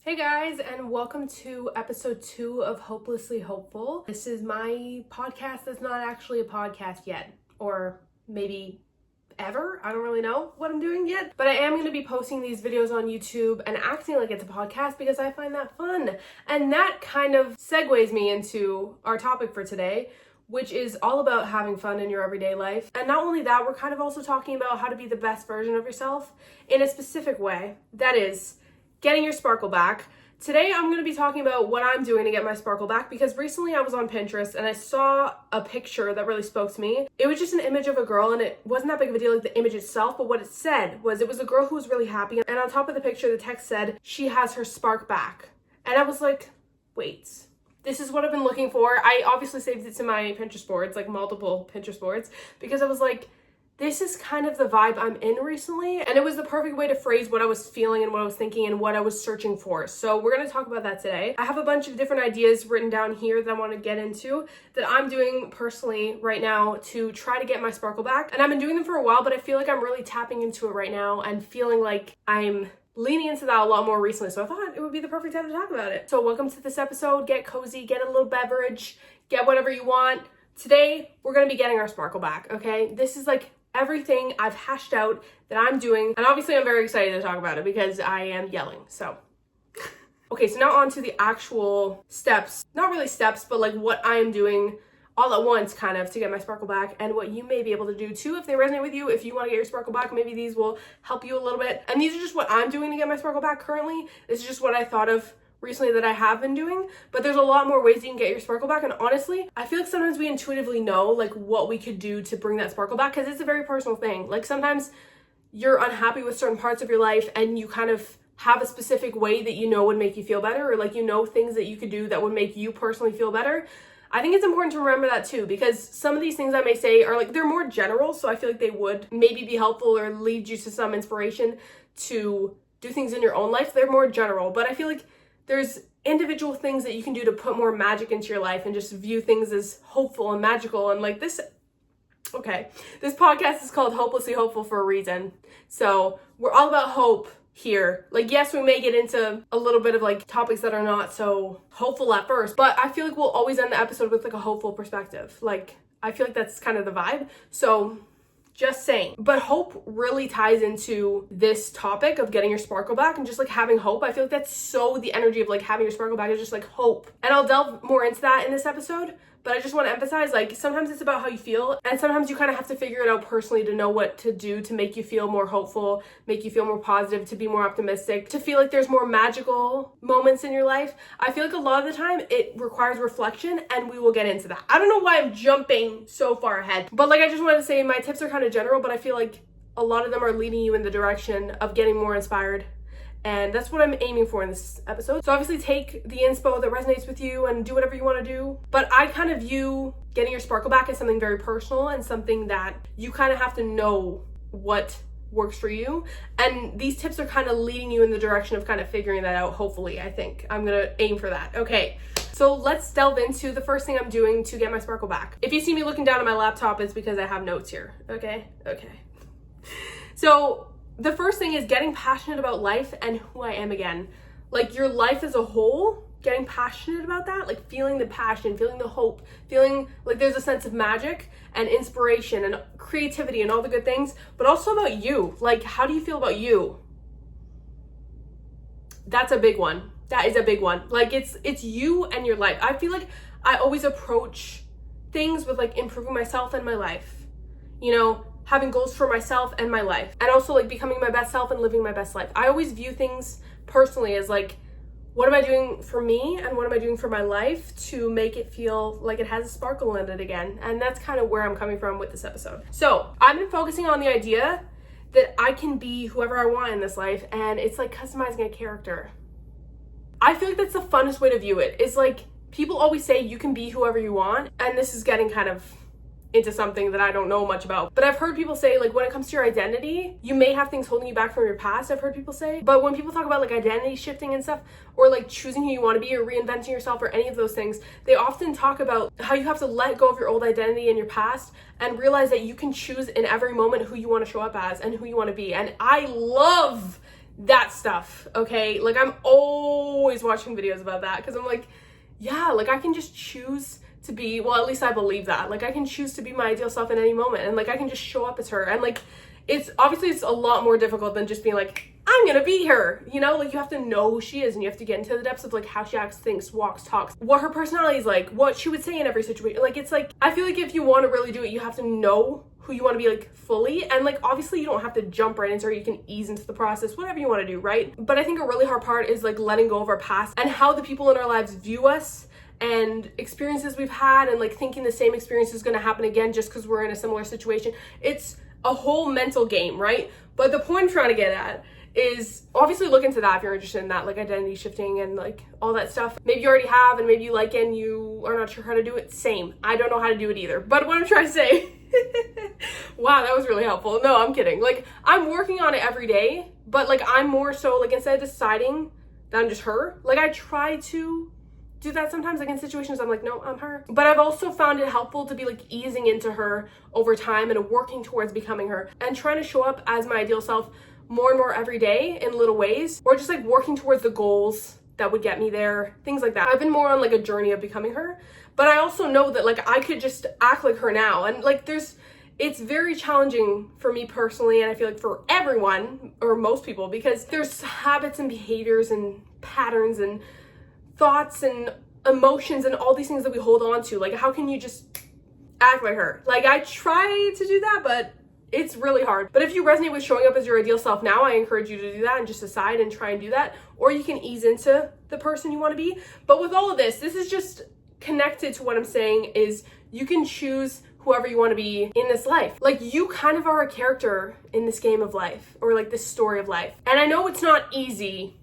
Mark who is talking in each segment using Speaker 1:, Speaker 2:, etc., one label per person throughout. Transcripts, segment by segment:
Speaker 1: Hey guys, and welcome to episode 2 of Hopelessly Hopeful. This is my podcast that's not actually a podcast yet, or maybe ever. I don't really know what I'm doing yet, but I am going to be posting these videos on YouTube and acting like it's a podcast because I find that fun. And that kind of segues me into our topic for today, which is all about having fun in your everyday life. And not only that, we're kind of also talking about how to be the best version of yourself in a specific way. That is, getting your sparkle back. Today I'm going to be talking about what I'm doing to get my sparkle back because recently I was on Pinterest and I saw a picture that really spoke to me. It was just an image of a girl and it wasn't that big of a deal, like the image itself, but what it said was it was a girl who was really happy, and on top of the picture the text said she has her spark back. And I was like, wait, this is what I've been looking for. I obviously saved it to my Pinterest boards, like multiple Pinterest boards, because I was like, this is kind of the vibe I'm in recently, and it was the perfect way to phrase what I was feeling and what I was thinking and what I was searching for. So we're going to talk about that today. I have a bunch of different ideas written down here that I want to get into that I'm doing personally right now to try to get my sparkle back. And I've been doing them for a while, but I feel like I'm really tapping into it right now and feeling like I'm leaning into that a lot more recently. So I thought it would be the perfect time to talk about it. So welcome to this episode. Get cozy, get a little beverage, get whatever you want. Today, we're going to be getting our sparkle back, okay? This is like everything I've hashed out that I'm doing, and obviously I'm very excited to talk about it because I am yelling, so. Okay, so now on to the actual steps. Not really steps, but like what I am doing all at once kind of to get my sparkle back, and what you may be able to do too if they resonate with you. If you want to get your sparkle back, maybe these will help you a little bit. And these are just what I'm doing to get my sparkle back currently. This is just what I thought of recently that I have been doing, but there's a lot more ways you can get your sparkle back. And honestly, I feel like sometimes we intuitively know like what we could do to bring that sparkle back because it's a very personal thing. Like sometimes you're unhappy with certain parts of your life and you kind of have a specific way that you know would make you feel better, or like you know things that you could do that would make you personally feel better. I think it's important to remember that too, because some of these things I may say are like, they're more general, so I feel like they would maybe be helpful or lead you to some inspiration to do things in your own life. They're more general, but I feel like there's individual things that you can do to put more magic into your life and just view things as hopeful and magical. And like this, okay, this podcast is called Hopelessly Hopeful for a reason. So we're all about hope here. Like, yes, we may get into a little bit of like topics that are not so hopeful at first, but I feel like we'll always end the episode with like a hopeful perspective. Like, I feel like that's kind of the vibe. So just saying. But hope really ties into this topic of getting your sparkle back and just like having hope. I feel like that's so the energy of like having your sparkle back is just like hope. And I'll delve more into that in this episode. But I just want to emphasize, like, sometimes it's about how you feel, and sometimes you kind of have to figure it out personally to know what to do to make you feel more hopeful, make you feel more positive, to be more optimistic, to feel like there's more magical moments in your life. I feel like a lot of the time it requires reflection, and we will get into that. I don't know why I'm jumping so far ahead, but like I just wanted to say my tips are kind of general, but I feel like a lot of them are leading you in the direction of getting more inspired. And that's what I'm aiming for in this episode. So obviously take the inspo that resonates with you and do whatever you want to do. But I kind of view getting your sparkle back as something very personal and something that you kind of have to know what works for you. And these tips are kind of leading you in the direction of kind of figuring that out, hopefully. I think I'm going to aim for that. Okay, so let's delve into the first thing I'm doing to get my sparkle back. If you see me looking down at my laptop, it's because I have notes here. Okay. So the first thing is getting passionate about life and who I am again. Like your life as a whole, getting passionate about that, like feeling the passion, feeling the hope, feeling like there's a sense of magic and inspiration and creativity and all the good things, but also about you. Like, how do you feel about you? That's a big one. That is a big one. Like it's you and your life. I feel like I always approach things with like improving myself and my life, you know, having goals for myself and my life, and also like becoming my best self and living my best life. I always view things personally as like, what am I doing for me and what am I doing for my life to make it feel like it has a sparkle in it again? And that's kind of where I'm coming from with this episode. So I've been focusing on the idea that I can be whoever I want in this life, and it's like customizing a character. I feel like that's the funnest way to view it. Is like, people always say you can be whoever you want, and this is getting kind of into something that I don't know much about. But I've heard people say, like, when it comes to your identity, you may have things holding you back from your past, I've heard people say. But when people talk about like identity shifting and stuff, or like choosing who you want to be or reinventing yourself or any of those things, they often talk about how you have to let go of your old identity and your past and realize that you can choose in every moment who you want to show up as and who you want to be. And I love that stuff, okay? Like, I'm always watching videos about that because I'm like, yeah, like I can just choose to be, well, at least I believe that. Like, I can choose to be my ideal self in any moment, and like I can just show up as her. And like, it's obviously it's a lot more difficult than just being like, I'm gonna be her, you know? Like, you have to know who she is, and you have to get into the depths of like how she acts, thinks, walks, talks, what her personality is like, what she would say in every situation. Like, it's like, I feel like if you want to really do it, you have to know who you want to be, like, fully. And like, obviously you don't have to jump right into her, you can ease into the process, whatever you want to do, right? But I think a really hard part is like letting go of our past and how the people in our lives view us and experiences we've had, and like thinking the same experience is going to happen again just because we're in a similar situation. It's a whole mental game, right? But the point I'm trying to get at is obviously look into that if you're interested in that, like identity shifting and like all that stuff. Maybe you already have and maybe you like it and you are not sure how to do it. Same. I don't know how to do it either. But what I'm trying to say, wow, that was really helpful. No, I'm kidding. Like, I'm working on it every day, but like I'm more so like, instead of deciding that I'm just her, like I try to do that sometimes, like in situations I'm like, no, I'm her. But I've also found it helpful to be like easing into her over time and working towards becoming her and trying to show up as my ideal self more and more every day in little ways, or just like working towards the goals that would get me there, things like that. I've been more on like a journey of becoming her, but I also know that like I could just act like her now, and like it's very challenging for me personally, and I feel like for everyone or most people, because there's habits and behaviors and patterns and thoughts and emotions and all these things that we hold on to. Like, how can you just act like her? Like, I try to do that, but it's really hard. But if you resonate with showing up as your ideal self now, I encourage you to do that and just decide and try and do that. Or you can ease into the person you want to be. But with all of this is just connected to what I'm saying is you can choose whoever you want to be in this life. Like, you kind of are a character in this game of life, or like this story of life. And I know it's not easy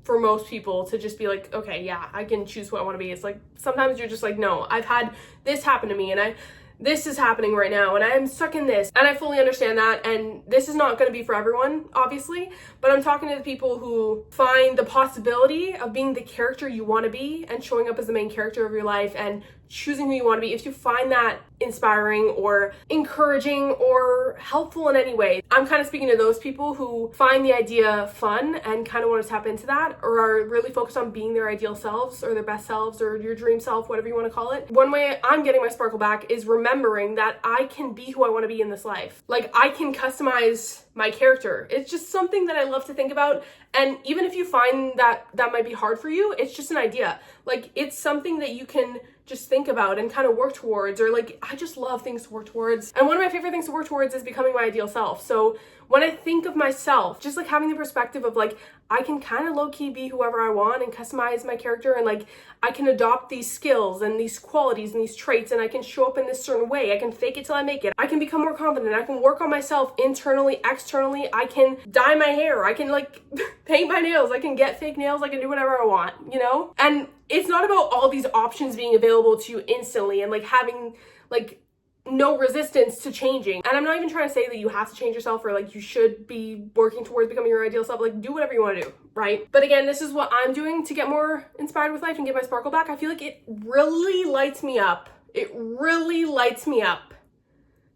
Speaker 1: for most people to just be like, okay, yeah, I can choose who I want to be. It's like, sometimes you're just like, no, I've had this happen to me, and this is happening right now, and I'm stuck in this. And I fully understand that, and this is not going to be for everyone, obviously, but I'm talking to the people who find the possibility of being the character you want to be and showing up as the main character of your life and choosing who you want to be. If you find that inspiring or encouraging or helpful in any way, I'm kind of speaking to those people who find the idea fun and kind of want to tap into that, or are really focused on being their ideal selves or their best selves or your dream self, whatever you want to call it. One way I'm getting my sparkle back is remembering that I can be who I want to be in this life. Like, I can customize my character. It's just something that I love to think about. And even if you find that that might be hard for you, it's just an idea. Like, it's something that you can just think about and kind of work towards, or like, I just love things to work towards. And one of my favorite things to work towards is becoming my ideal self. So when I think of myself, just like having the perspective of like, I can kind of low-key be whoever I want and customize my character, and like, I can adopt these skills and these qualities and these traits, and I can show up in this certain way. I can fake it till I make it. I can become more confident. I can work on myself internally, externally. I can dye my hair. I can like paint my nails. I can get fake nails. I can do whatever I want, you know? And it's not about all these options being available to you instantly and like having like no resistance to changing. And I'm not even trying to say that you have to change yourself or like you should be working towards becoming your ideal self. Like, do whatever you want to do, right? But again, this is what I'm doing to get more inspired with life and get my sparkle back. I feel like it really lights me up. It really lights me up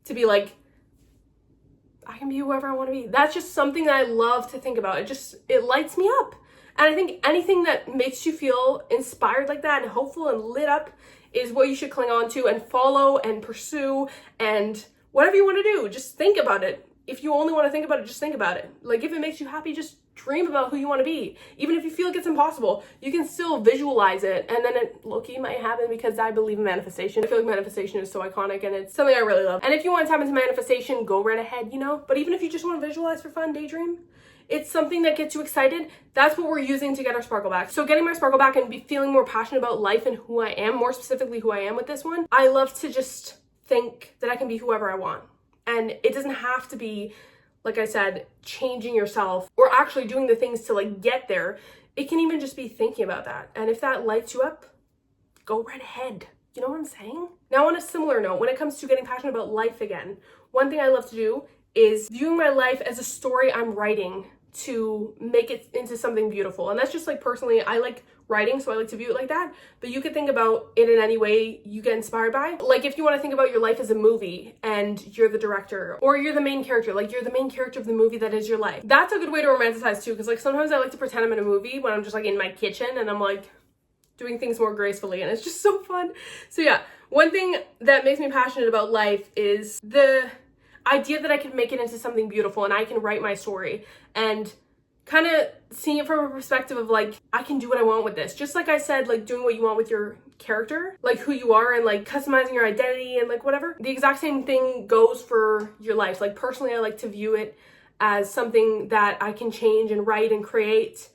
Speaker 1: to be like, I can be whoever I want to be. That's just something that I love to think about. It lights me up. And I think anything that makes you feel inspired like that and hopeful and lit up is what you should cling on to and follow and pursue, and whatever you want to do, just think about it. If you only want to think about it, just think about it. Like, if it makes you happy, just dream about who you want to be. Even if you feel like it's impossible, you can still visualize it, and then it low-key might happen, because I believe in manifestation. I feel like manifestation is so iconic, and it's something I really love. And if you want to tap into manifestation, go right ahead, you know? But even if you just want to visualize for fun, daydream, it's something that gets you excited. That's what we're using to get our sparkle back. So getting my sparkle back and be feeling more passionate about life and who I am, more specifically who I am with this one, I love to just think that I can be whoever I want. And it doesn't have to be, like I said, changing yourself or actually doing the things to like get there. It can even just be thinking about that. And if that lights you up, go right ahead. You know what I'm saying? Now, on a similar note, when it comes to getting passionate about life again, one thing I love to do is viewing my life as a story I'm writing to make it into something beautiful. And that's just like personally, I like writing, so I like to view it like that. But you could think about it in any way you get inspired by. Like if you want to think about your life as a movie and you're the director or you're the main character, like you're the main character of the movie that is your life. That's a good way to romanticize too, because like sometimes I like to pretend I'm in a movie when I'm just like in my kitchen and I'm like doing things more gracefully, and it's just so fun. So yeah, one thing that makes me passionate about life is the idea that I can make it into something beautiful and I can write my story, and kind of seeing it from a perspective of like, I can do what I want with this. Just like I said, like doing what you want with your character, like who you are and like customizing your identity and like whatever. The exact same thing goes for your life. Like personally, I like to view it as something that I can change and write and create.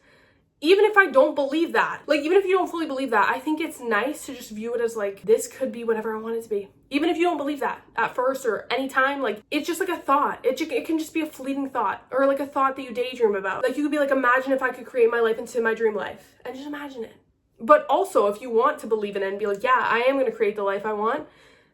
Speaker 1: Even if I don't believe that, like even if you don't fully believe that, I think it's nice to just view it as like, this could be whatever I want it to be. Even if you don't believe that at first or anytime, like it's just like a thought. It can just be a fleeting thought, or like a thought that you daydream about. Like you could be like, imagine if I could create my life into my dream life, and just imagine it. But also if you want to believe in it and be like, yeah, I am going to create the life I want,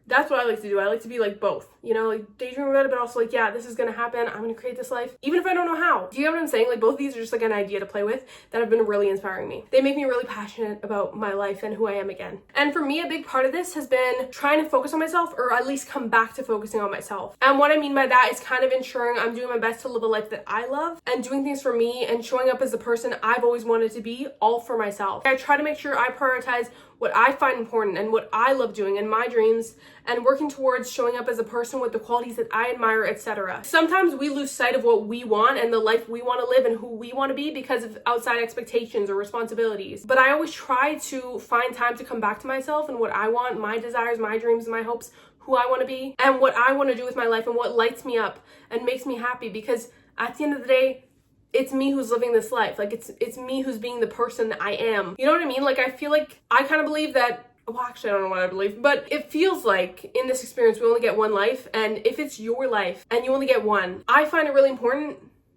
Speaker 1: that's what I like to do. I like to be like both, you know, like daydream about it, but also like, yeah, this is gonna happen. I'm gonna create this life, even if I don't know how. Do you get what I'm saying? Like both of these are just like an idea to play with that have been really inspiring me. They make me really passionate about my life and who I am again. And for me, a big part of this has been trying to focus on myself, or at least come back to focusing on myself. And what I mean by that is kind of ensuring I'm doing my best to live a life that I love and doing things for me and showing up as the person I've always wanted to be, all for myself. I try to make sure I prioritize what I find important and what I love doing in my dreams, and working towards showing up as a person with the qualities that I admire, etc. Sometimes we lose sight of what we want and the life we want to live and who we want to be because of outside expectations or responsibilities. But I always try to find time to come back to myself and what I want, my desires, my dreams, my hopes, who I want to be, and what I want to do with my life and what lights me up and makes me happy, because at the end of the day, it's me who's living this life. Like it's me who's being the person I am. You know what I mean? Like I feel like I kind of believe that, well, actually I don't know what I believe, but it feels like in this experience we only get one life, and if it's your life and you only get one, I find it really important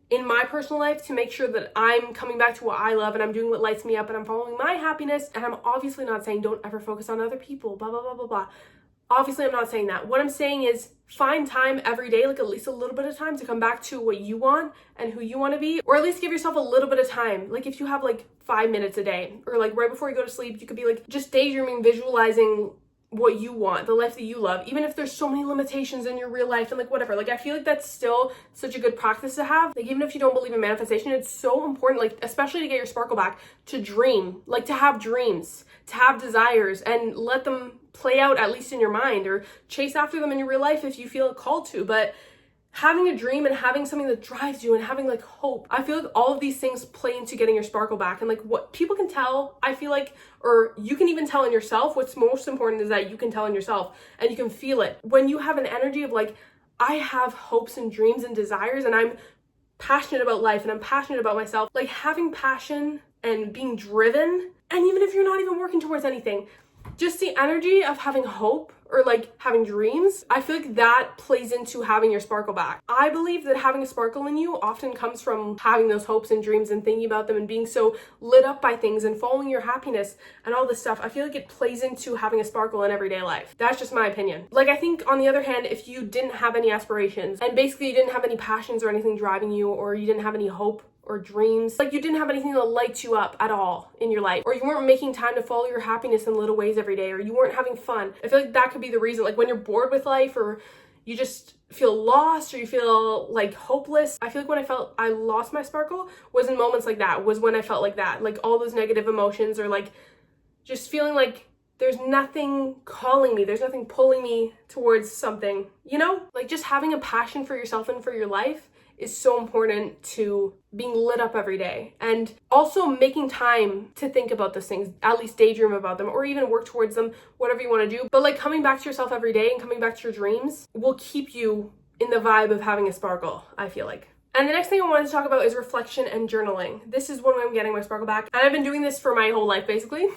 Speaker 1: in my personal life to make sure that I'm coming back to what I love and I'm doing what lights me up and I'm following my happiness. And I'm obviously not saying don't ever focus on other people, blah, blah, blah, blah, blah. Obviously, I'm not saying that. What I'm saying is find time every day, like at least a little bit of time to come back to what you want and who you want to be, or at least give yourself a little bit of time. Like if you have like 5 minutes a day, or like right before you go to sleep, you could be like just daydreaming, visualizing what you want, the life that you love, even if there's so many limitations in your real life and like whatever. Like I feel like that's still such a good practice to have. Like even if you don't believe in manifestation, it's so important, like especially to get your sparkle back, to dream, like to have dreams, to have desires and let them play out at least in your mind, or chase after them in your real life if you feel called to. But having a dream and having something that drives you and having like hope, I feel like all of these things play into getting your sparkle back. And like what people can tell, I feel like, or you can even tell in yourself, what's most important is that you can tell in yourself and you can feel it. When you have an energy of like, I have hopes and dreams and desires and I'm passionate about life and I'm passionate about myself, like having passion and being driven, and even if you're not even working towards anything, just the energy of having hope or like having dreams, I feel like that plays into having your sparkle back. I believe that having a sparkle in you often comes from having those hopes and dreams and thinking about them and being so lit up by things and following your happiness and all this stuff. I feel like it plays into having a sparkle in everyday life. That's just my opinion. Like I think on the other hand, if you didn't have any aspirations and basically you didn't have any passions or anything driving you, or you didn't have any hope or dreams, like you didn't have anything that lights you up at all in your life, or you weren't making time to follow your happiness in little ways every day, or you weren't having fun, I feel like that could be the reason. Like when you're bored with life, or you just feel lost, or you feel like hopeless, I feel like when I felt I lost my sparkle was in moments like that, was when I felt like that, like all those negative emotions, or like just feeling like there's nothing calling me, there's nothing pulling me towards something, you know? Like just having a passion for yourself and for your life is so important to being lit up every day, and also making time to think about those things, at least daydream about them, or even work towards them, whatever you want to do. But like coming back to yourself every day and coming back to your dreams will keep you in the vibe of having a sparkle, I feel like. And the next thing I wanted to talk about is reflection and journaling. This is when I'm getting my sparkle back, and I've been doing this for my whole life basically.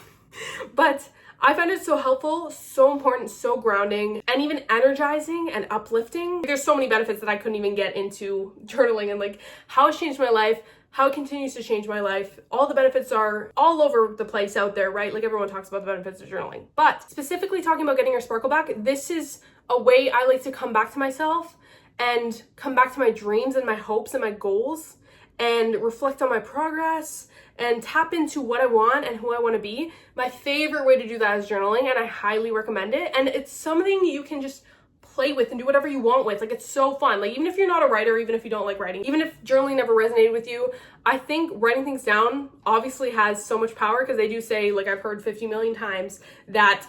Speaker 1: But I found it so helpful, so important, so grounding, and even energizing and uplifting. There's so many benefits that I couldn't even get into journaling, and like how it's changed my life, how it continues to change my life. All the benefits are all over the place out there, right? Like everyone talks about the benefits of journaling. But specifically talking about getting your sparkle back, this is a way I like to come back to myself and come back to my dreams and my hopes and my goals, and reflect on my progress and tap into what I want and who I want to be. My favorite way to do that is journaling, and I highly recommend it. And it's something you can just play with and do whatever you want with. Like, it's so fun. Like, even if you're not a writer, even if you don't like writing, even if journaling never resonated with you, I think writing things down obviously has so much power, because they do say, like I've heard 50 million times, that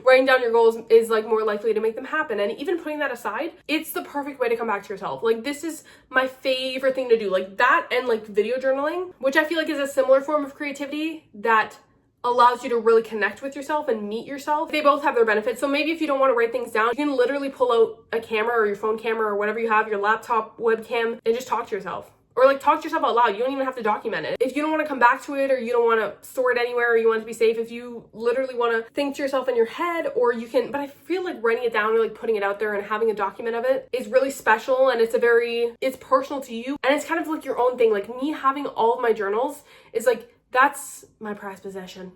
Speaker 1: writing down your goals is like more likely to make them happen. And even putting that aside, it's the perfect way to come back to yourself. Like, this is my favorite thing to do. Like that, and like video journaling, which I feel like is a similar form of creativity that allows you to really connect with yourself and meet yourself. They both have their benefits. So maybe if you don't want to write things down, you can literally pull out a camera or your phone camera or whatever you have, your laptop webcam, and just talk to yourself. Or like talk to yourself out loud. You don't even have to document it. If you don't want to come back to it, or you don't want to store it anywhere, or you want it to be safe, if you literally want to think to yourself in your head, or you can, but I feel like writing it down or like putting it out there and having a document of it is really special, and it's personal to you, and it's kind of like your own thing. Like me having all of my journals is like, that's my prized possession.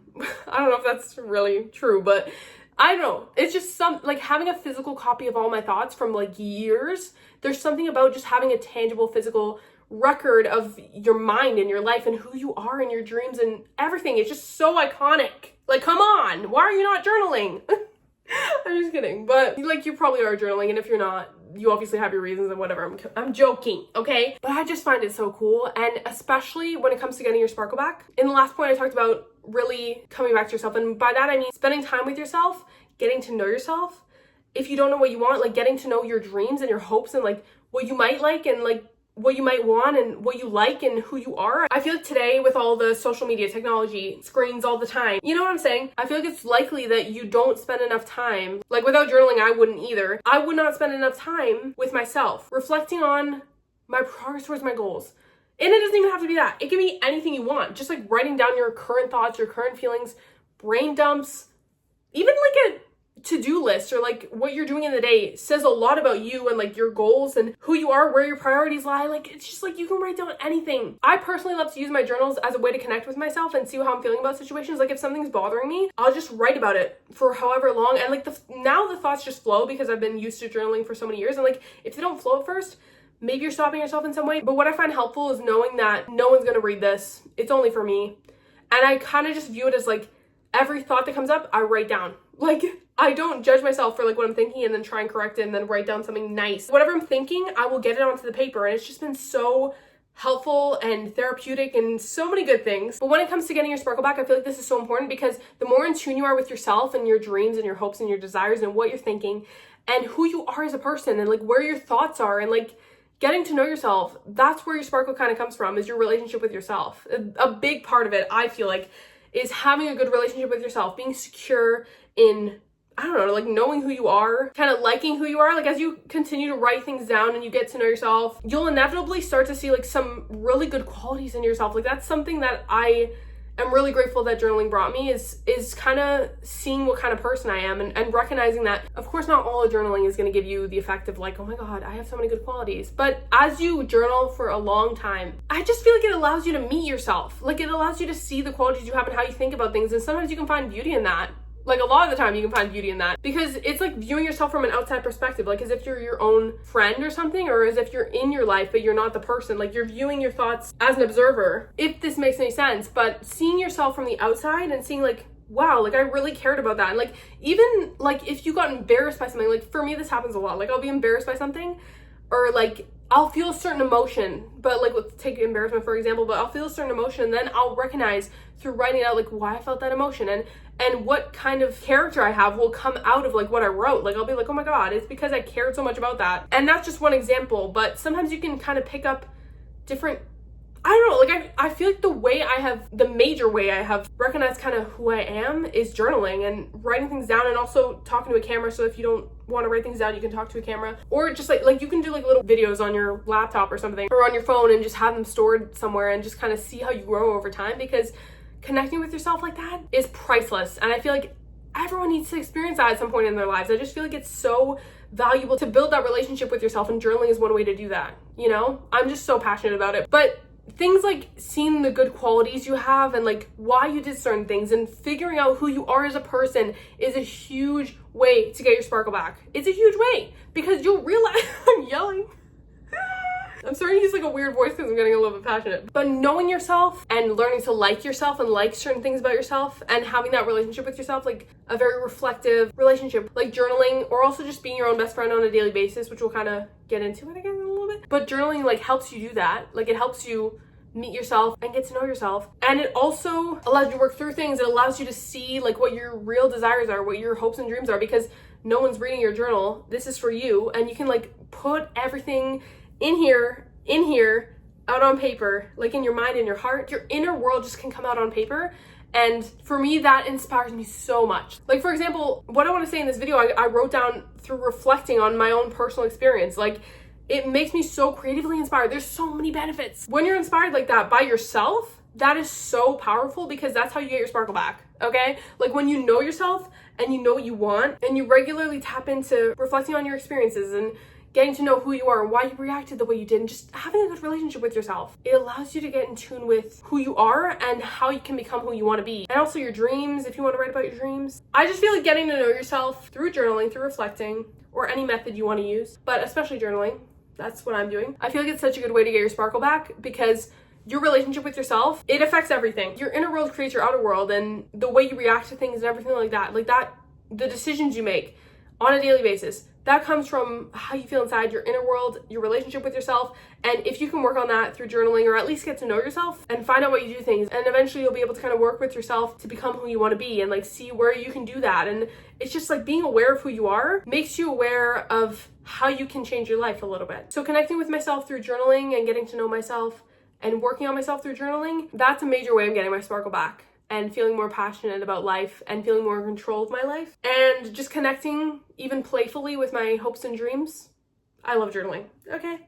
Speaker 1: I don't know if that's really true, but I don't know. It's just like having a physical copy of all my thoughts from like years. There's something about just having a tangible physical record of your mind and your life and who you are and your dreams and everything. It's just so iconic. Like, come on, why are you not journaling? I'm just kidding, but like you probably are journaling, and if you're not, you obviously have your reasons and whatever. I'm joking, okay? But I just find it so cool, and especially when it comes to getting your sparkle back. In the last point, I talked about really coming back to yourself, and by that I mean spending time with yourself, getting to know yourself. If you don't know what you want, like getting to know your dreams and your hopes and like what you might like and like what you might want and what you like and who you are. I feel like today, with all the social media technology, screens all the time, you know what I'm saying? I feel like it's likely that you don't spend enough time, like without journaling, I wouldn't either. I would not spend enough time with myself, reflecting on my progress towards my goals. And it doesn't even have to be that. It can be anything you want. Just like writing down your current thoughts, your current feelings, brain dumps, even like a to-do list, or like what you're doing in the day says a lot about you and like your goals and who you are, where your priorities lie. Like, it's just like you can write down anything. I personally love to use my journals as a way to connect with myself and see how I'm feeling about situations. Like if something's bothering me, I'll just write about it for however long, and like now the thoughts just flow because I've been used to journaling for so many years. And like if they don't flow at first, maybe you're stopping yourself in some way. But what I find helpful is knowing that no one's gonna read this. It's only for me. And I kind of just view it as like every thought that comes up, I write down. Like, I don't judge myself for like what I'm thinking and then try and correct it and then write down something nice. Whatever I'm thinking, I will get it onto the paper, and it's just been so helpful and therapeutic and so many good things. But when it comes to getting your sparkle back, I feel like this is so important, because the more in tune you are with yourself and your dreams and your hopes and your desires and what you're thinking and who you are as a person and like where your thoughts are and like getting to know yourself, that's where your sparkle kind of comes from, is your relationship with yourself. A big part of it, I feel like, is having a good relationship with yourself, being secure in, I don't know, like knowing who you are, kind of liking who you are. Like as you continue to write things down and you get to know yourself, you'll inevitably start to see like some really good qualities in yourself. Like that's something that I am really grateful that journaling brought me, is kind of seeing what kind of person I am and recognizing that, of course, not all of journaling is going to give you the effect of like, oh my God, I have so many good qualities. But as you journal for a long time, I just feel like it allows you to meet yourself. Like it allows you to see the qualities you have and how you think about things. And sometimes you can find beauty in that. Like a lot of the time you can find beauty in that, because it's like viewing yourself from an outside perspective, like as if you're your own friend or something, or as if you're in your life but you're not the person. Like you're viewing your thoughts as an observer, if this makes any sense. But seeing yourself from the outside and seeing like, wow, like I really cared about that. And like even like if you got embarrassed by something, like for me this happens a lot. Like I'll be embarrassed by something, or like I'll feel a certain emotion, but like let's take embarrassment for example, but I'll feel a certain emotion, and then I'll recognize through writing out like why I felt that emotion and what kind of character I have will come out of like what I wrote. Like I'll be like, oh my God, it's because I cared so much about that. And that's just one example, but sometimes you can kind of pick up different, I don't know, like I feel like the major way I have recognized kind of who I am is journaling and writing things down, and also talking to a camera. So if you don't want to write things down, you can talk to a camera, or just like you can do like little videos on your laptop or something, or on your phone, and just have them stored somewhere and just kind of see how you grow over time, because connecting with yourself like that is priceless. And I feel like everyone needs to experience that at some point in their lives. I just feel like it's so valuable to build that relationship with yourself, and journaling is one way to do that. You know, I'm just so passionate about it. But things like seeing the good qualities you have and like why you did certain things and figuring out who you are as a person is a huge way to get your sparkle back. It's a huge way, because you'll realize I'm yelling. I'm starting to use like a weird voice because I'm getting a little bit passionate. But knowing yourself and learning to like yourself and like certain things about yourself and having that relationship with yourself, like a very reflective relationship, like journaling, or also just being your own best friend on a daily basis, which we'll kind of get into it again in a little bit. But journaling like helps you do that. Like it helps you meet yourself and get to know yourself. And it also allows you to work through things. It allows you to see like what your real desires are, what your hopes and dreams are, because no one's reading your journal. This is for you. And you can like put everything in here, out on paper, like in your mind and your heart. Your inner world just can come out on paper. And for me, that inspires me so much. Like, for example, what I want to say in this video, I wrote down through reflecting on my own personal experience. Like, it makes me so creatively inspired. There's so many benefits. When you're inspired like that by yourself, that is so powerful because that's how you get your sparkle back, okay? Like when you know yourself and you know what you want and you regularly tap into reflecting on your experiences and getting to know who you are and why you reacted the way you did and just having a good relationship with yourself. It allows you to get in tune with who you are and how you can become who you want to be. And also your dreams, if you want to write about your dreams. I just feel like getting to know yourself through journaling, through reflecting, or any method you want to use, but especially journaling. That's what I'm doing. I feel like it's such a good way to get your sparkle back because your relationship with yourself, it affects everything. Your inner world creates your outer world, and the way you react to things and everything like that, the decisions you make on a daily basis, that comes from how you feel inside, your inner world, your relationship with yourself. And if you can work on that through journaling, or at least get to know yourself and find out what you do things, and eventually you'll be able to kind of work with yourself to become who you want to be and like see where you can do that. And it's just like being aware of who you are makes you aware of how you can change your life a little bit. So connecting with myself through journaling and getting to know myself and working on myself through journaling, that's a major way I'm getting my sparkle back and feeling more passionate about life and feeling more in control of my life and just connecting even playfully with my hopes and dreams. I love journaling. Okay.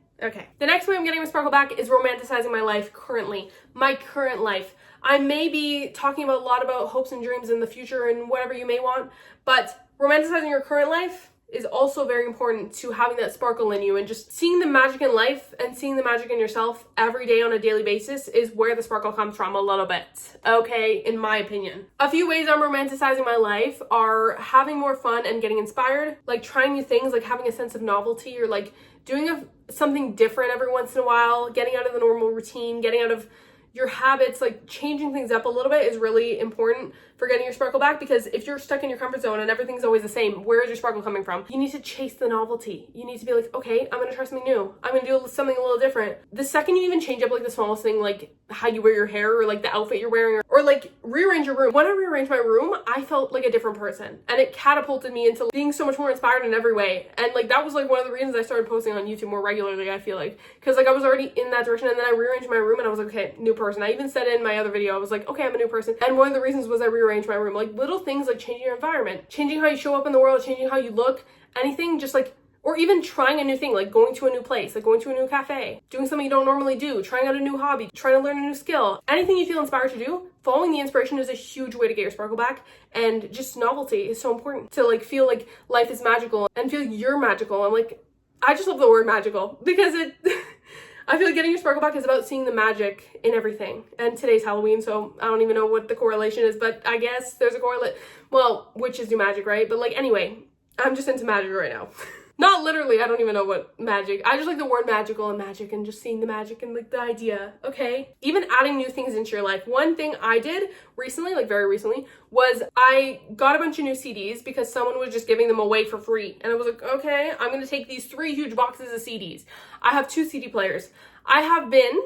Speaker 1: The next way I'm getting my sparkle back is romanticizing my life currently, my current life. I may be talking about a lot about hopes and dreams in the future and whatever you may want, but romanticizing your current life is also very important to having that sparkle in you, and just seeing the magic in life and seeing the magic in yourself every day on a daily basis is where the sparkle comes from a little bit, okay, in my opinion. A few ways I'm romanticizing my life are having more fun and getting inspired, like trying new things, like having a sense of novelty, or like doing something different every once in a while, getting out of the normal routine, getting out of your habits, like changing things up a little bit is really important for getting your sparkle back, because if you're stuck in your comfort zone and everything's always the same, where is your sparkle coming from? You need to chase the novelty. You need to be like, okay, I'm gonna try something new. I'm gonna do something a little different. The second you even change up like the smallest thing, like how you wear your hair or like the outfit you're wearing, or like rearrange your room. When I rearranged my room, I felt like a different person, and it catapulted me into being so much more inspired in every way. And like that was like one of the reasons I started posting on YouTube more regularly, I feel like, because like I was already in that direction, and then I rearranged my room and I was like, okay, new person. I even said in my other video, I was like, okay, I'm a new person. And one of the reasons was I rearranged my room. Like little things like changing your environment, changing how you show up in the world, changing how you look, anything, just like, or even trying a new thing, like going to a new place, like going to a new cafe, doing something you don't normally do, trying out a new hobby, trying to learn a new skill. Anything you feel inspired to do, following the inspiration is a huge way to get your sparkle back. And just novelty is so important to like feel like life is magical and feel like you're magical. And like, I just love the word magical because it I feel like getting your sparkle back is about seeing the magic in everything. And today's Halloween, so I don't even know what the correlation is, but I guess there's a correlate. Well, witches do magic, right? But like, anyway, I'm just into magic right now. Not literally, I don't even know what magic. I just like the word magical and magic and just seeing the magic and like the idea, okay? Even adding new things into your life. One thing I did recently, like very recently, was I got a bunch of new CDs because someone was just giving them away for free. And I was like, okay, I'm gonna take these 3 huge boxes of CDs. I have 2 CD players. I have been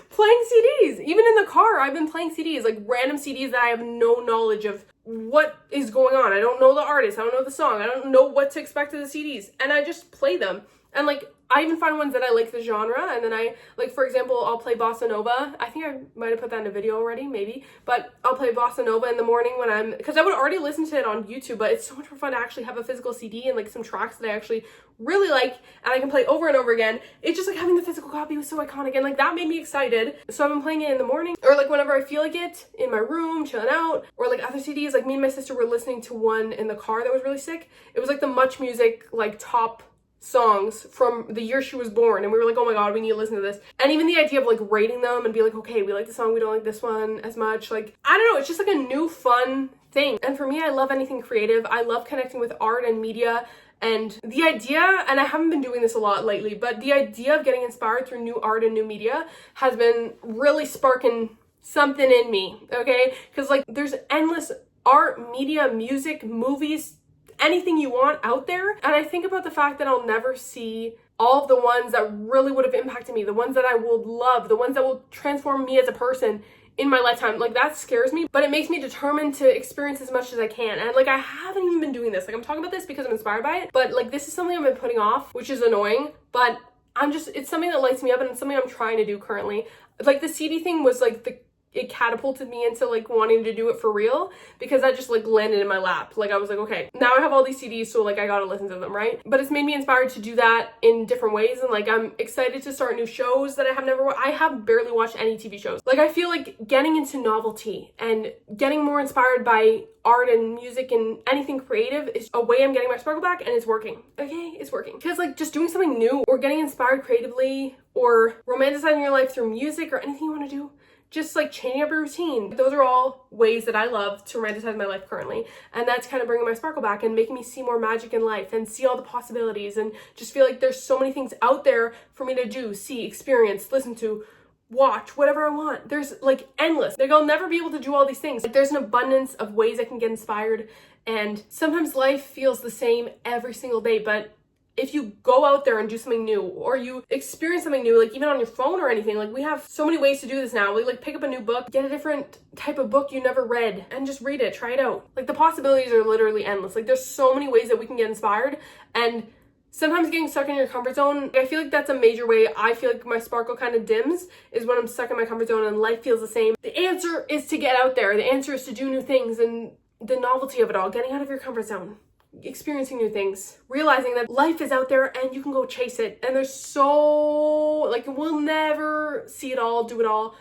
Speaker 1: playing CDs. Even in the car, I've been playing CDs, like random CDs that I have no knowledge of what is going on. I don't know the artist. I don't know the song. I don't know what to expect of the CDs. And I just play them. And like, I even find ones that I like the genre. And then I, like, for example, I'll play Bossa Nova. I think I might have put that in a video already, maybe. But I'll play Bossa Nova in the morning when I'm, because I would already listen to it on YouTube, but it's so much more fun to actually have a physical CD and like some tracks that I actually really like and I can play over and over again. It's just like having the physical copy was so iconic, and like that made me excited. So I've been playing it in the morning, or like whenever I feel like it, in my room, chilling out. Or like other CDs, like me and my sister were listening to one in the car that was really sick. It was like the Much Music, like top songs from the year she was born, and we were like, oh my god, we need to listen to this. And even the idea of like rating them and be like, okay, we like the song, we don't like this one as much, like, I don't know, it's just like a new fun thing. And for me, I love anything creative. I love connecting with art and media And the idea, and I haven't been doing this a lot lately, but the idea of getting inspired through new art and new media has been really sparking something in me, okay? Because like there's endless art, media, music, movies, anything you want out there. And I think about the fact that I'll never see all of the ones that really would have impacted me, the ones that I will love, the ones that will transform me as a person in my lifetime. Like that scares me, but it makes me determined to experience as much as I can. And like I haven't even been doing this. Like I'm talking about this because I'm inspired by it, but like this is something I've been putting off, which is annoying, but it's something that lights me up and it's something I'm trying to do currently. Like the CD thing was like it catapulted me into like wanting to do it for real because that just like landed in my lap. Like I was like, okay, now I have all these CDs, so like I gotta listen to them, right? But it's made me inspired to do that in different ways, and like I'm excited to start new shows that I have never I have barely watched any TV shows. Like I feel like getting into novelty and getting more inspired by art and music and anything creative is a way I'm getting my sparkle back, and it's working. Okay, it's working. Because like just doing something new or getting inspired creatively or romanticizing your life through music or anything you want to do, just like changing up your routine. Those are all ways that I love to romanticize my life currently. And that's kind of bringing my sparkle back and making me see more magic in life and see all the possibilities and just feel like there's so many things out there for me to do, see, experience, listen to, watch, whatever I want. There's like endless. Like I'll never be able to do all these things. Like there's an abundance of ways I can get inspired, and sometimes life feels the same every single day, but if you go out there and do something new or you experience something new, like even on your phone or anything, like we have so many ways to do this now. We like pick up a new book, get a different type of book you never read and just read it, try it out. Like the possibilities are literally endless. Like there's so many ways that we can get inspired, and sometimes getting stuck in your comfort zone, I feel like that's a major way I feel like my sparkle kind of dims, is when I'm stuck in my comfort zone and life feels the same. The answer is to get out there. The answer is to do new things, and the novelty of it all, getting out of your comfort zone, experiencing new things, realizing that life is out there and you can go chase it. And there's so, like, we'll never see it all, do it all,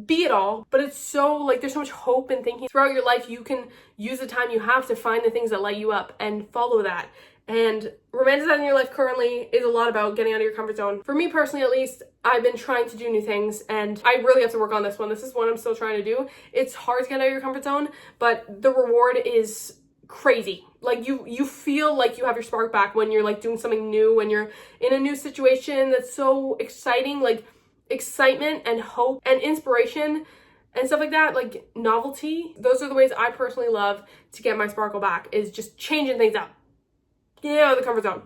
Speaker 1: be it all, but it's so, like, there's so much hope in thinking throughout your life you can use the time you have to find the things that light you up and follow that. And romanticizing your life currently is a lot about getting out of your comfort zone. For me personally, at least, I've been trying to do new things, and I really have to work on this one. This is one I'm still trying to do. It's hard to get out of your comfort zone, but the reward is crazy. Like you feel like you have your spark back when you're like doing something new, when you're in a new situation that's so exciting, like excitement and hope and inspiration and stuff like that, like novelty. Those are the ways I personally love to get my sparkle back, is just changing things up. Get out of the comfort zone.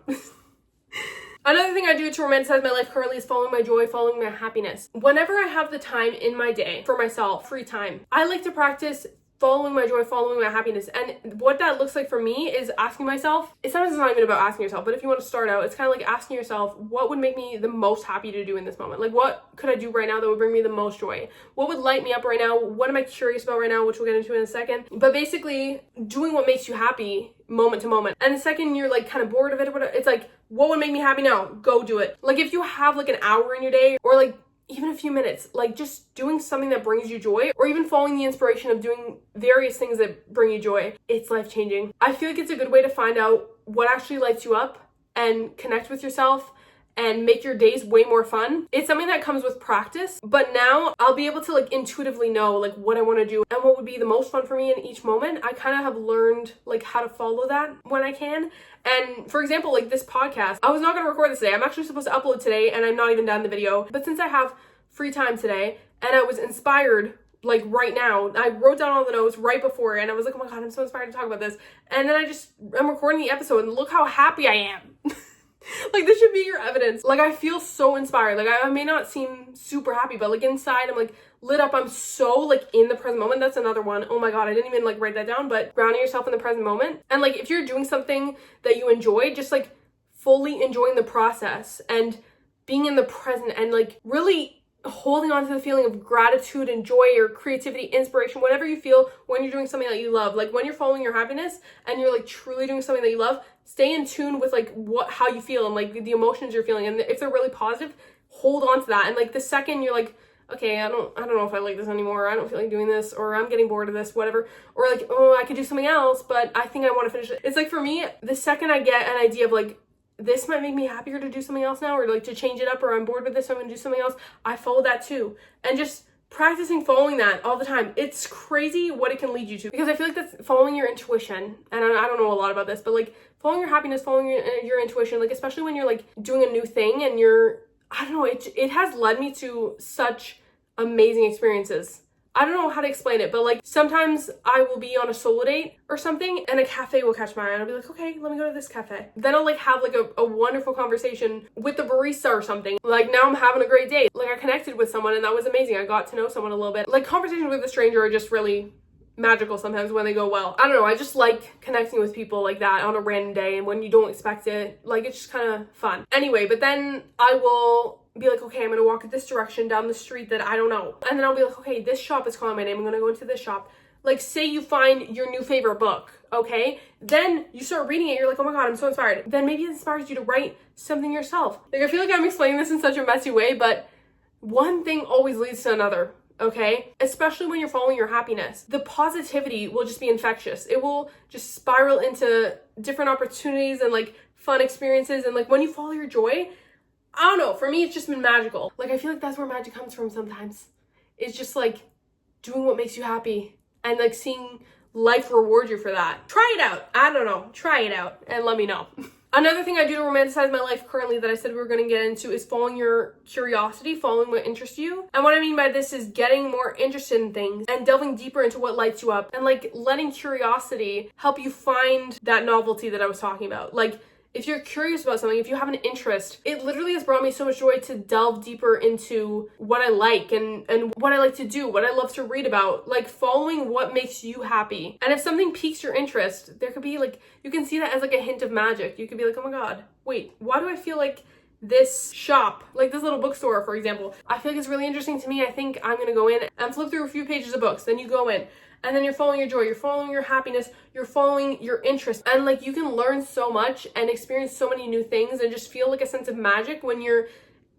Speaker 1: Another thing I do to romanticize my life currently is following my joy, following my happiness. Whenever I have the time in my day for myself, free time, I like to practice following my joy, following my happiness. And what that looks like for me is asking myself, sometimes it's not even about asking yourself, but if you want to start out, it's kind of like asking yourself, what would make me the most happy to do in this moment? Like, what could I do right now that would bring me the most joy? What would light me up right now? What am I curious about right now, which we'll get into in a second? But basically, doing what makes you happy moment to moment. And the second you're like kind of bored of it or whatever, it's like, what would make me happy now? Go do it. Like if you have like an hour in your day, or like even a few minutes, like just doing something that brings you joy, or even following the inspiration of doing various things that bring you joy, it's life-changing. I feel like it's a good way to find out what actually lights you up and connect with yourself and make your days way more fun. It's something that comes with practice, but now I'll be able to like intuitively know like what I want to do and what would be the most fun for me in each moment. I kind of have learned like how to follow that when I can. And for example, like this podcast, I was not going to record this today. I'm actually supposed to upload today and I'm not even done the video. But since I have free time today and I was inspired like right now, I wrote down all the notes right before and I was like, oh my God, I'm so inspired to talk about this. And then I'm recording the episode and look how happy I am. Like this should be your evidence. Like I feel so inspired. Like I may not seem super happy, but like inside I'm like lit up. I'm so like in the present moment. That's another one. Oh my God, I didn't even like write that down, but grounding yourself in the present moment. And like if you're doing something that you enjoy, just like fully enjoying the process and being in the present and like really holding on to the feeling of gratitude and joy or creativity, inspiration, whatever you feel when you're doing something that you love. Like when you're following your happiness and you're like truly doing something that you love, stay in tune with like how you feel and like the emotions you're feeling. And if they're really positive, hold on to that. And like the second you're like, okay, I don't know if I like this anymore, I don't feel like doing this, or I'm getting bored of this, whatever, or like, oh, I could do something else, but I think I want to finish it. It's like for me, the second I get an idea of like, this might make me happier to do something else now, or like to change it up, or I'm bored with this, so I'm gonna do something else, I follow that too. And just practicing following that all the time. It's crazy what it can lead you to, because I feel like that's following your intuition. And I don't know a lot about this, but like following your happiness, following your intuition, like especially when you're like doing a new thing and I don't know, it has led me to such amazing experiences. I don't know how to explain it, but like sometimes I will be on a solo date or something and a cafe will catch my eye and I'll be like, okay, let me go to this cafe. Then I'll like have like a wonderful conversation with the barista or something. Like now I'm having a great day. Like I connected with someone and that was amazing. I got to know someone a little bit. Like conversations with a stranger are just really magical sometimes when they go well. I don't know, I just like connecting with people like that on a random day and when you don't expect it. Like it's just kind of fun. Anyway, but then I will be like, okay, I'm gonna walk this direction down the street that I don't know. And then I'll be like, okay, this shop is calling my name. I'm gonna go into this shop. Like say you find your new favorite book, okay? Then you start reading it, you're like, oh my God, I'm so inspired. Then maybe it inspires you to write something yourself. Like I feel like I'm explaining this in such a messy way, but one thing always leads to another, okay? Especially when you're following your happiness. The positivity will just be infectious. It will just spiral into different opportunities and like fun experiences. And like when you follow your joy, I don't know, for me, it's just been magical. Like, I feel like that's where magic comes from sometimes. It's just like doing what makes you happy and like seeing life reward you for that. Try it out. I don't know. Try it out and let me know. Another thing I do to romanticize my life currently that I said we were going to get into is following your curiosity, following what interests you. And what I mean by this is getting more interested in things and delving deeper into what lights you up and like letting curiosity help you find that novelty that I was talking about. Like, if you're curious about something, if you have an interest, it literally has brought me so much joy to delve deeper into what I like and what I like to do, what I love to read about, like following what makes you happy. And if something piques your interest, there could be like, you can see that as like a hint of magic. You could be like, oh my God, wait, why do I feel like this shop, like this little bookstore, for example, I feel like it's really interesting to me. I think I'm gonna go in and flip through a few pages of books. Then you go in and then you're following your joy, you're following your happiness, you're following your interest. And like you can learn so much and experience so many new things and just feel like a sense of magic when you're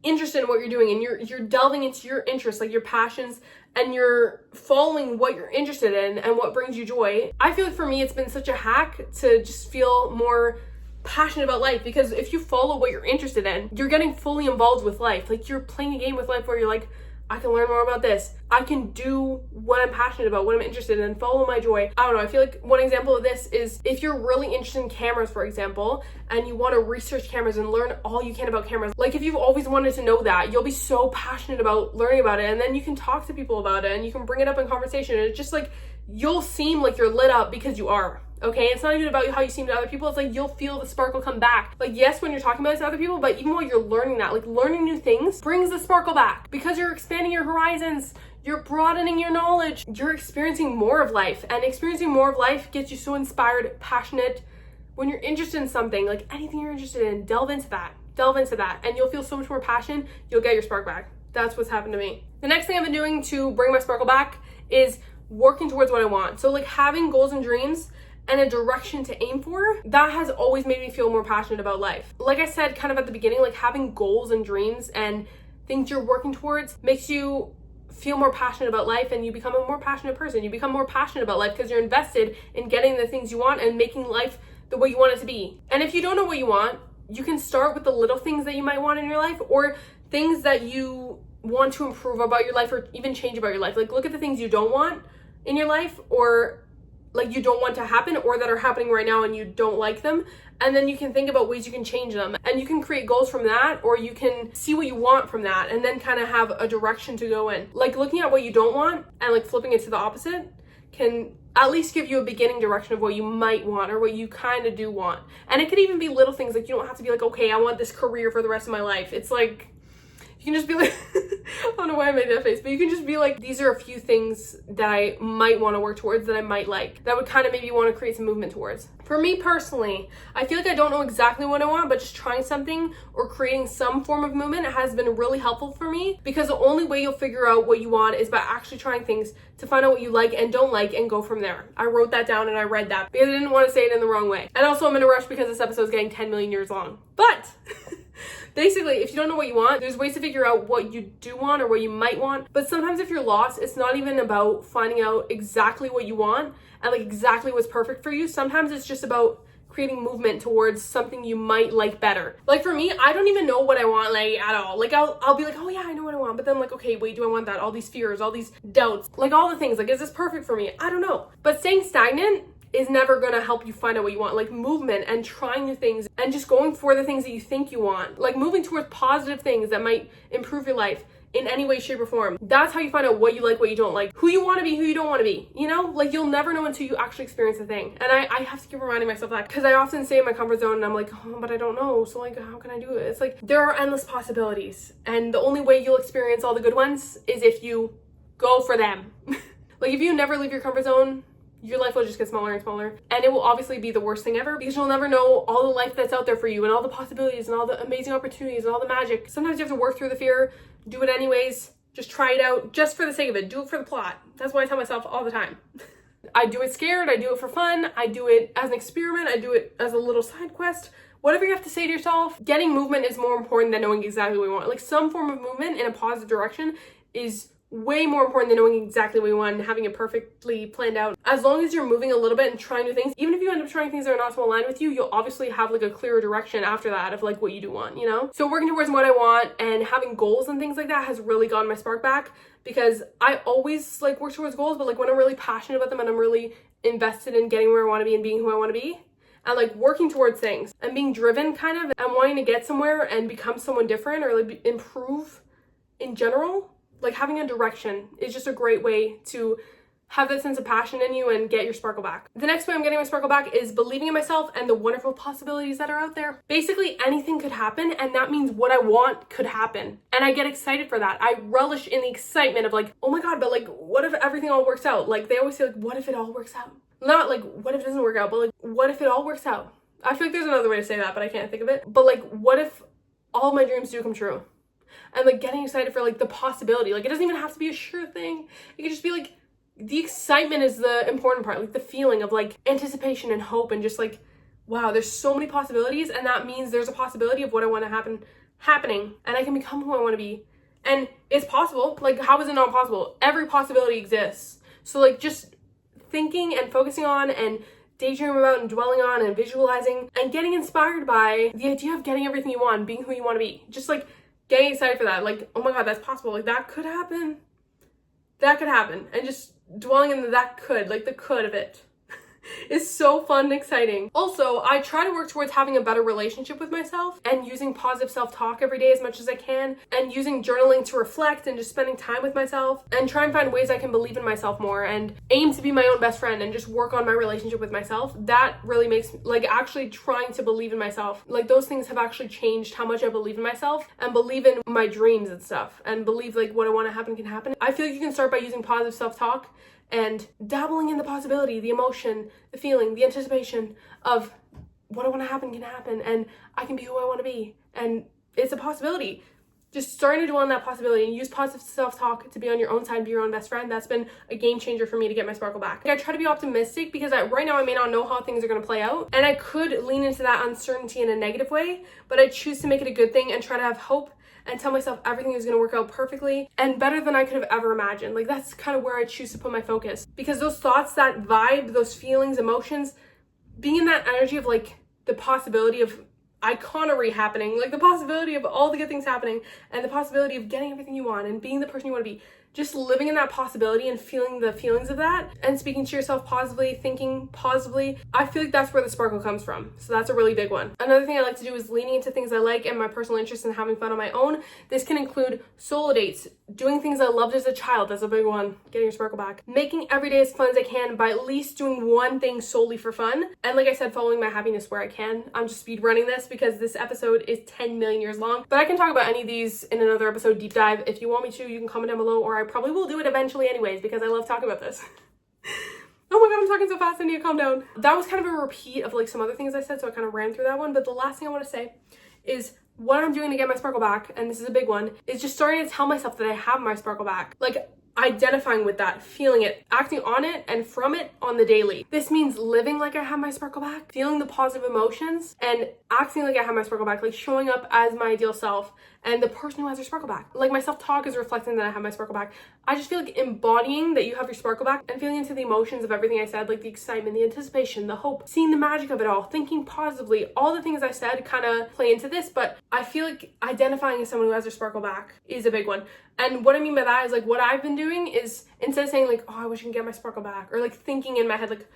Speaker 1: interested in what you're doing and you're delving into your interests, like your passions, and you're following what you're interested in and what brings you joy. I feel like for me, it's been such a hack to just feel more passionate about life, because if you follow what you're interested in, you're getting fully involved with life. Like you're playing a game with life where you're like, I can learn more about this. I can do what I'm passionate about, what I'm interested in, follow my joy. I don't know, I feel like one example of this is if you're really interested in cameras, for example, and you want to research cameras and learn all you can about cameras. Like if you've always wanted to know that, you'll be so passionate about learning about it, and then you can talk to people about it and you can bring it up in conversation, and it's just like, you'll seem like you're lit up because you are. Okay, it's not even about how you seem to other people. It's like you'll feel the sparkle come back. Like yes, when you're talking about it to other people, but even while you're learning that, like learning new things brings the sparkle back because you're expanding your horizons, you're broadening your knowledge, you're experiencing more of life, and experiencing more of life gets you so inspired, passionate. When you're interested in something, like anything you're interested in, delve into that, and you'll feel so much more passion. You'll get your spark back. That's what's happened to me. The next thing I've been doing to bring my sparkle back is working towards what I want. So like having goals and dreams and a direction to aim for, that has always made me feel more passionate about life. Like I said kind of at the beginning, like having goals and dreams and things you're working towards makes you feel more passionate about life, and you become a more passionate person. You become more passionate about life because you're invested in getting the things you want and making life the way you want it to be. And if you don't know what you want, you can start with the little things that you might want in your life, or things that you want to improve about your life or even change about your life. Like look at the things you don't want in your life, or like you don't want to happen, or that are happening right now and you don't like them, and then you can think about ways you can change them, and you can create goals from that, or you can see what you want from that and then kind of have a direction to go in. Like looking at what you don't want and like flipping it to the opposite can at least give you a beginning direction of what you might want or what you kind of do want. And it could even be little things, like you don't have to be like, okay, I want this career for the rest of my life. It's like you can just be like I don't know why I made that face, but you can just be like, these are a few things that I might want to work towards, that I might like, that would kind of maybe want to create some movement towards. For me personally, I feel like I don't know exactly what I want, but just trying something or creating some form of movement has been really helpful for me, because the only way you'll figure out what you want is by actually trying things to find out what you like and don't like and go from there. I wrote that down and I read that because I didn't want to say it in the wrong way. And also I'm in a rush because this episode is getting 10 million years long. But basically, if you don't know what you want, there's ways to figure out what you do want or what you might want. But sometimes if you're lost, it's not even about finding out exactly what you want and like exactly what's perfect for you. Sometimes it's just about creating movement towards something you might like better. Like for me, I don't even know what I want like at all. Like I'll be like, oh yeah, I know what I want. But then I'm like, okay, wait, do I want that? All these fears, all these doubts, like all the things, like, is this perfect for me? I don't know. But staying stagnant is never gonna help you find out what you want. Like movement and trying new things and just going for the things that you think you want. Like moving towards positive things that might improve your life in any way, shape, or form. That's how you find out what you like, what you don't like, who you want to be, who you don't want to be, you know? Like you'll never know until you actually experience the thing. And I have to keep reminding myself that, because I often stay in my comfort zone and I'm like, oh, but I don't know. So like, how can I do it? It's like, there are endless possibilities. And the only way you'll experience all the good ones is if you go for them. Like if you never leave your comfort zone, your life will just get smaller and smaller, and it will obviously be the worst thing ever, because you'll never know all the life that's out there for you and all the possibilities and all the amazing opportunities and all the magic. Sometimes you have to work through the fear, do it anyways, just try it out just for the sake of it, do it for the plot. That's what I tell myself all the time. I do it scared, I do it for fun, I do it as an experiment, I do it as a little side quest. Whatever you have to say to yourself, getting movement is more important than knowing exactly what you want. Like some form of movement in a positive direction is way more important than knowing exactly what you want and having it perfectly planned out. As long as you're moving a little bit and trying new things, even if you end up trying things that are not so aligned with you, you'll obviously have like a clearer direction after that of like what you do want, you know? So working towards what I want and having goals and things like that has really gotten my spark back, because I always like work towards goals, but like when I'm really passionate about them and I'm really invested in getting where I want to be and being who I want to be, and like working towards things and being driven kind of and wanting to get somewhere and become someone different or like improve in general, like having a direction is just a great way to have that sense of passion in you and get your sparkle back. The next way I'm getting my sparkle back is believing in myself and the wonderful possibilities that are out there. Basically anything could happen, and that means what I want could happen. And I get excited for that. I relish in the excitement of like, oh my God, but like, what if everything all works out? Like they always say like, what if it all works out? Not like, what if it doesn't work out, but like, what if it all works out? I feel like there's another way to say that, but I can't think of it. But like, what if all my dreams do come true? And like getting excited for like the possibility. Like it doesn't even have to be a sure thing. It could just be like, the excitement is the important part, like the feeling of like anticipation and hope and just like, wow, there's so many possibilities, and that means there's a possibility of what I want to happening, and I can become who I want to be. And it's possible. Like, how is it not possible? Every possibility exists. So like just thinking and focusing on and daydreaming about and dwelling on and visualizing and getting inspired by the idea of getting everything you want, being who you want to be. Just like getting excited for that. Like, oh my God, that's possible. Like that could happen. That could happen. And just dwelling in that could, like the could of it, is so fun and exciting. Also, I try to work towards having a better relationship with myself and using positive self-talk every day as much as I can, and using journaling to reflect and just spending time with myself and try and find ways I can believe in myself more and aim to be my own best friend and just work on my relationship with myself. That really makes, like, actually trying to believe in myself, like those things have actually changed how much I believe in myself and believe in my dreams and stuff and believe like what I want to happen can happen. I feel like you can start by using positive self-talk and dabbling in the possibility, the emotion, the feeling, the anticipation of what I want to happen can happen, and I can be who I want to be, and it's a possibility. Just starting to dwell on that possibility and use positive self-talk to be on your own side, be your own best friend. That's been a game changer for me to get my sparkle back. I try to be optimistic because right now I may not know how things are going to play out, and I could lean into that uncertainty in a negative way, but I choose to make it a good thing and try to have hope and tell myself everything is going to work out perfectly and better than I could have ever imagined. Like that's kind of where I choose to put my focus, because those thoughts, that vibe, those feelings, emotions, being in that energy of like the possibility of iconery happening, like the possibility of all the good things happening and the possibility of getting everything you want and being the person you want to be, just living in that possibility and feeling the feelings of that and speaking to yourself positively, thinking positively. I feel like that's where the sparkle comes from. So that's a really big one. Another thing I like to do is leaning into things I like and my personal interests and having fun on my own. This can include solo dates, doing things I loved as a child. That's a big one. Getting your sparkle back. Making every day as fun as I can by at least doing one thing solely for fun. And like I said, following my happiness where I can. I'm just speed running this because this episode is 10 million years long. But I can talk about any of these in another episode deep dive. If you want me to, you can comment down below, or I probably will do it eventually anyways because I love talking about this. Oh my God, I'm talking so fast, I need to calm down. That was kind of a repeat of like some other things I said, so I kind of ran through that one. But the last thing I want to say is what I'm doing to get my sparkle back, and this is a big one, is just starting to tell myself that I have my sparkle back. Like identifying with that, feeling it, acting on it and from it on the daily. This means living like I have my sparkle back, feeling the positive emotions and acting like I have my sparkle back, like showing up as my ideal self and the person who has their sparkle back. Like my self-talk is reflecting that I have my sparkle back. I just feel like embodying that you have your sparkle back and feeling into the emotions of everything I said, like the excitement, the anticipation, the hope, seeing the magic of it all, thinking positively, all the things I said kind of play into this, but I feel like identifying as someone who has their sparkle back is a big one. And what I mean by that is like what I've been doing is instead of saying like, oh, I wish I could get my sparkle back, or like thinking in my head like,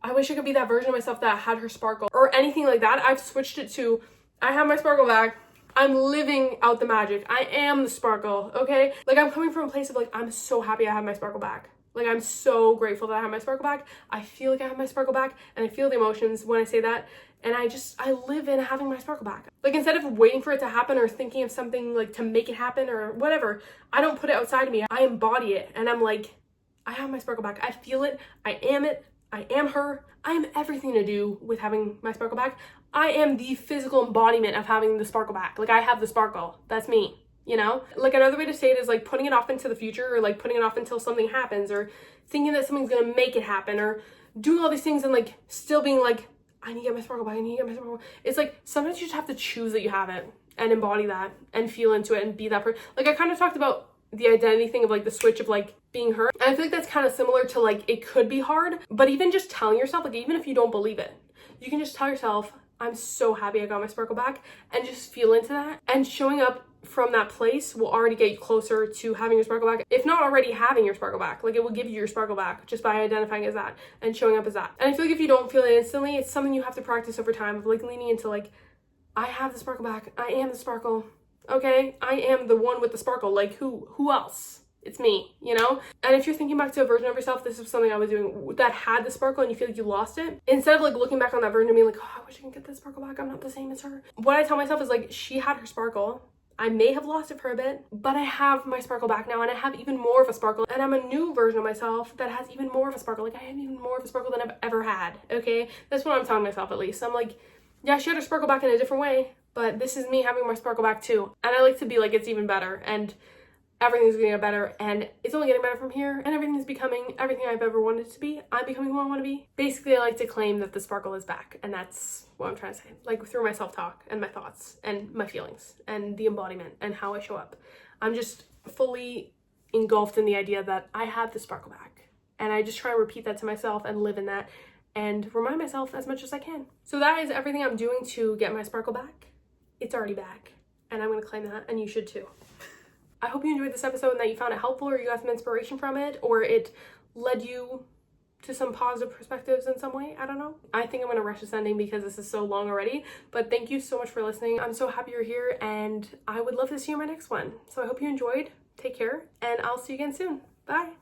Speaker 1: I wish I could be that version of myself that had her sparkle, or anything like that, I've switched it to, I have my sparkle back. I'm living out the magic. I am the sparkle, okay? Like I'm coming from a place of like, I'm so happy I have my sparkle back. Like I'm so grateful that I have my sparkle back. I feel like I have my sparkle back and I feel the emotions when I say that. And I live in having my sparkle back. Like instead of waiting for it to happen or thinking of something like to make it happen or whatever, I don't put it outside of me. I embody it and I'm like, I have my sparkle back. I feel it. I am it. I am her. I am everything to do with having my sparkle back. I am the physical embodiment of having the sparkle back. Like I have the sparkle. That's me, you know? Like another way to say it is like putting it off into the future, or like putting it off until something happens, or thinking that something's gonna make it happen, or doing all these things and like still being like, I need to get my sparkle back. I need to get my sparkle back. It's like sometimes you just have to choose that you have it and embody that and feel into it and be that person. Like I kind of talked about the identity thing of like the switch of like being her. And I feel like that's kind of similar to like, it could be hard, but even just telling yourself, like even if you don't believe it, you can just tell yourself, I'm so happy I got my sparkle back, and just feel into that. And showing up from that place will already get you closer to having your sparkle back, if not already having your sparkle back. Like it will give you your sparkle back just by identifying as that and showing up as that. And I feel like if you don't feel it instantly, it's something you have to practice over time of like leaning into like, I have the sparkle back. I am the sparkle. Okay, I am the one with the sparkle. Like who else? It's me, you know? And if you're thinking back to a version of yourself, this is something I was doing that had the sparkle and you feel like you lost it. Instead of like looking back on that version and being like, oh, I wish I can get that sparkle back. I'm not the same as her. What I tell myself is like, she had her sparkle. I may have lost it for a bit, but I have my sparkle back now and I have even more of a sparkle, and I'm a new version of myself that has even more of a sparkle. Like I have even more of a sparkle than I've ever had, okay? That's what I'm telling myself at least. I'm like, yeah, she had her sparkle back in a different way, but this is me having my sparkle back too. And I like to be like, it's even better, and everything's gonna get better, and it's only getting better from here, and everything's becoming everything I've ever wanted it to be. I'm becoming who I want to be. Basically, I like to claim that the sparkle is back, and that's what I'm trying to say. Like through my self-talk and my thoughts and my feelings and the embodiment and how I show up. I'm just fully engulfed in the idea that I have the sparkle back, and I just try and repeat that to myself and live in that and remind myself as much as I can. So that is everything I'm doing to get my sparkle back. It's already back, and I'm gonna claim that, and you should too. I hope you enjoyed this episode and that you found it helpful, or you got some inspiration from it, or it led you to some positive perspectives in some way. I don't know. I think I'm going to rush this ending because this is so long already, but thank you so much for listening. I'm so happy you're here, and I would love to see you in my next one. So I hope you enjoyed. Take care, and I'll see you again soon. Bye.